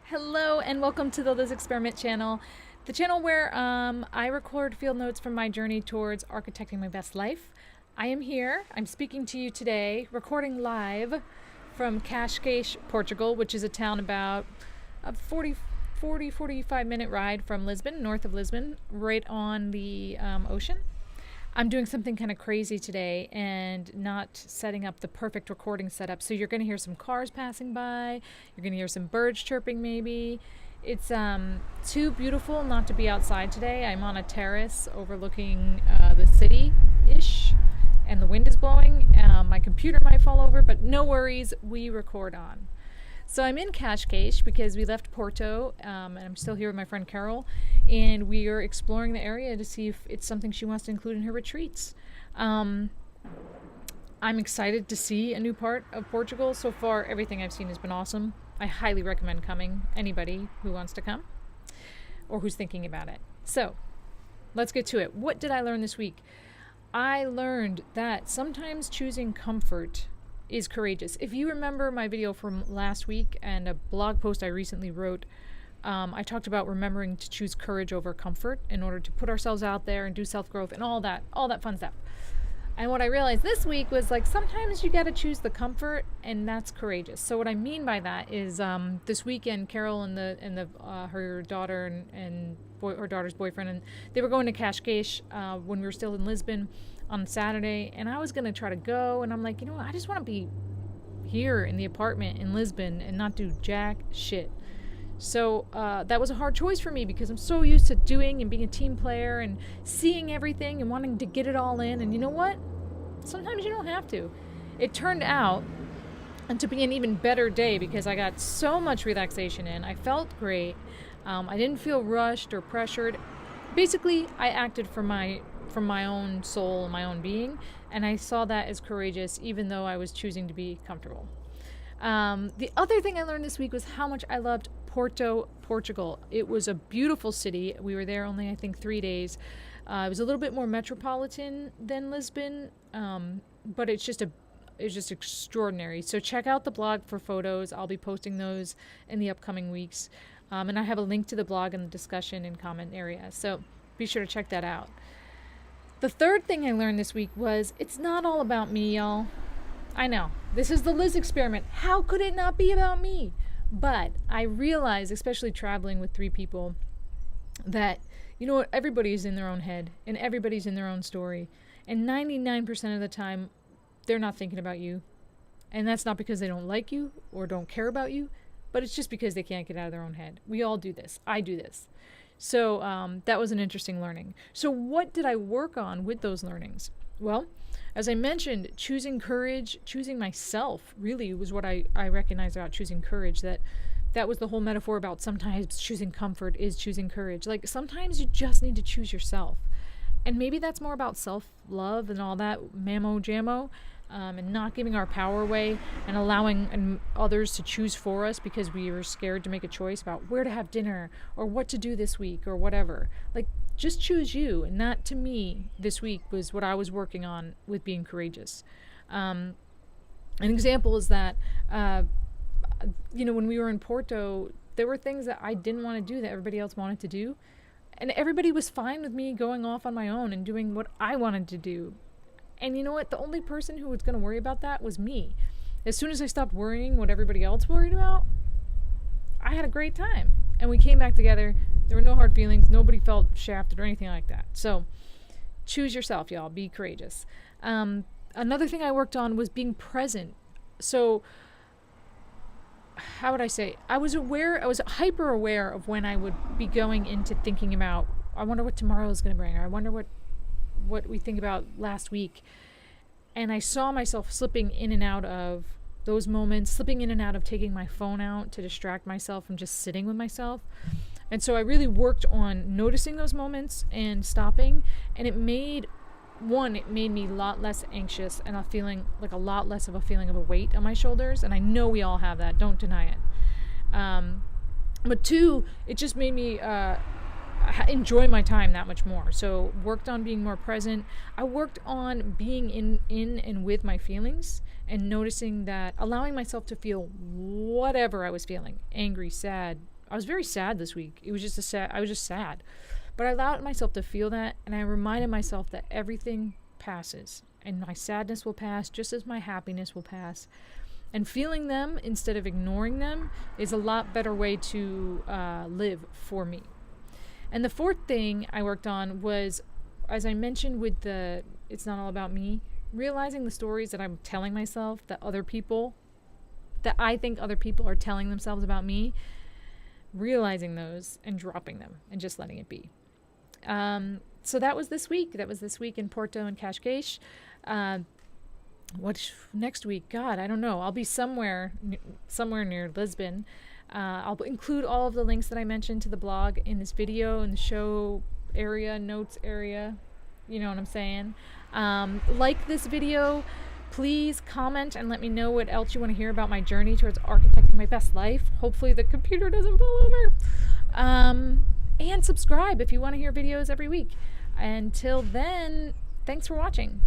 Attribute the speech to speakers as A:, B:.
A: Hello and welcome to the Liz Experiment channel, the channel where I record field notes from my journey towards architecting my best life. I am here, I'm speaking to you today, recording live from Cascais, Portugal, which is a town about a 45 minute ride from Lisbon, north of Lisbon, right on the ocean. I'm doing something kind of crazy today and not setting up the perfect recording setup. So you're going to hear some cars passing by. You're going to hear some birds chirping maybe. It's too beautiful not to be outside today. I'm on a terrace overlooking the city-ish and the wind is blowing. My computer might fall over, but no worries, we record on. So I'm in Cascais because we left Porto, and I'm still here with my friend Carol, and we are exploring the area to see if it's something she wants to include in her retreats. I'm excited to see a new part of Portugal. So far, everything I've seen has been awesome. I highly recommend coming, anybody who wants to come or who's thinking about it. So let's get to it. What did I learn this week? I learned that sometimes choosing comfort is courageous. If you remember my video from last week and a blog post I recently wrote, I talked about remembering to choose courage over comfort in order to put ourselves out there and do self-growth and all that fun stuff. And what I realized this week was sometimes you got to choose the comfort, and that's courageous. So what I mean by that is this weekend, Carol and her daughter and her daughter's boyfriend, and they were going to Cascais when we were still in Lisbon on Saturday, and I was going to try to go, and I'm like, you know what, I just want to be here in the apartment in Lisbon and not do jack shit. So that was a hard choice for me because I'm so used to doing and being a team player and seeing everything and wanting to get it all in. And you know what? Sometimes you don't have to. It turned out to be an even better day because I got so much relaxation in. I felt great. I didn't feel rushed or pressured. Basically, I acted from my own soul and my own being, and I saw that as courageous even though I was choosing to be comfortable. The other thing I learned this week was how much I loved Porto, Portugal. It was a beautiful city. We were there only, I think, 3 days. It was a little bit more metropolitan than Lisbon, but it's just extraordinary. So check out the blog for photos. I'll be posting those in the upcoming weeks. And I have a link to the blog in the discussion and comment area. So be sure to check that out. The third thing I learned this week was it's not all about me, y'all. I know, this is the Liz experiment. How could it not be about me? But I realized, especially traveling with 3 people, that, you know what, everybody's in their own head and everybody's in their own story. And 99% of the time, they're not thinking about you. And that's not because they don't like you or don't care about you, but it's just because they can't get out of their own head. We all do this. I do this. So that was an interesting learning. So what did I work on with those learnings? Well, as I mentioned, choosing courage, choosing myself really was what I recognized about choosing courage, that was the whole metaphor about sometimes choosing comfort is choosing courage. Sometimes you just need to choose yourself. And maybe that's more about self-love and all that mammo-jammo, and not giving our power away and allowing others to choose for us because we were scared to make a choice about where to have dinner or what to do this week or whatever. Just choose you. And that, to me, this week was what I was working on with being courageous. An example is that, when we were in Porto, there were things that I didn't want to do that everybody else wanted to do. And everybody was fine with me going off on my own and doing what I wanted to do. And you know what? The only person who was going to worry about that was me. As soon as I stopped worrying what everybody else worried about, I had a great time. And we came back together. There were no hard feelings. Nobody felt shafted or anything like that. So choose yourself, y'all. Be courageous. Another thing I worked on was being present. So how would I say? I was hyper aware of when I would be going into thinking about, I wonder what tomorrow is going to bring, or I wonder what we think about last week. And I saw myself slipping in and out of those moments, slipping in and out of taking my phone out to distract myself from just sitting with myself. And so I really worked on noticing those moments and stopping. And it made me a lot less anxious and feeling a lot less of a feeling of a weight on my shoulders. And I know we all have that. Don't deny it. But 2, it just made me enjoy my time that much more. So worked on being more present. I worked on being in and with my feelings and noticing that, allowing myself to feel whatever I was feeling, angry, sad, I was very sad this week. It was just I was just sad. But I allowed myself to feel that, and I reminded myself that everything passes, and my sadness will pass just as my happiness will pass. And feeling them instead of ignoring them is a lot better way to live for me. And the fourth thing I worked on was, as I mentioned with the It's Not All About Me, realizing the stories that I'm telling myself that I think other people are telling themselves about me, realizing those and dropping them and just letting it be. So that was this week. That was this week in Porto and Cascais. What next week? God, I don't know. I'll be somewhere near Lisbon. I'll include all of the links that I mentioned to the blog in this video, in the show area, notes area. You know what I'm saying? Like this video. Please comment and let me know what else you want to hear about my journey towards architecting my best life. Hopefully the computer doesn't fall over. And subscribe if you want to hear videos every week. Until then, thanks for watching.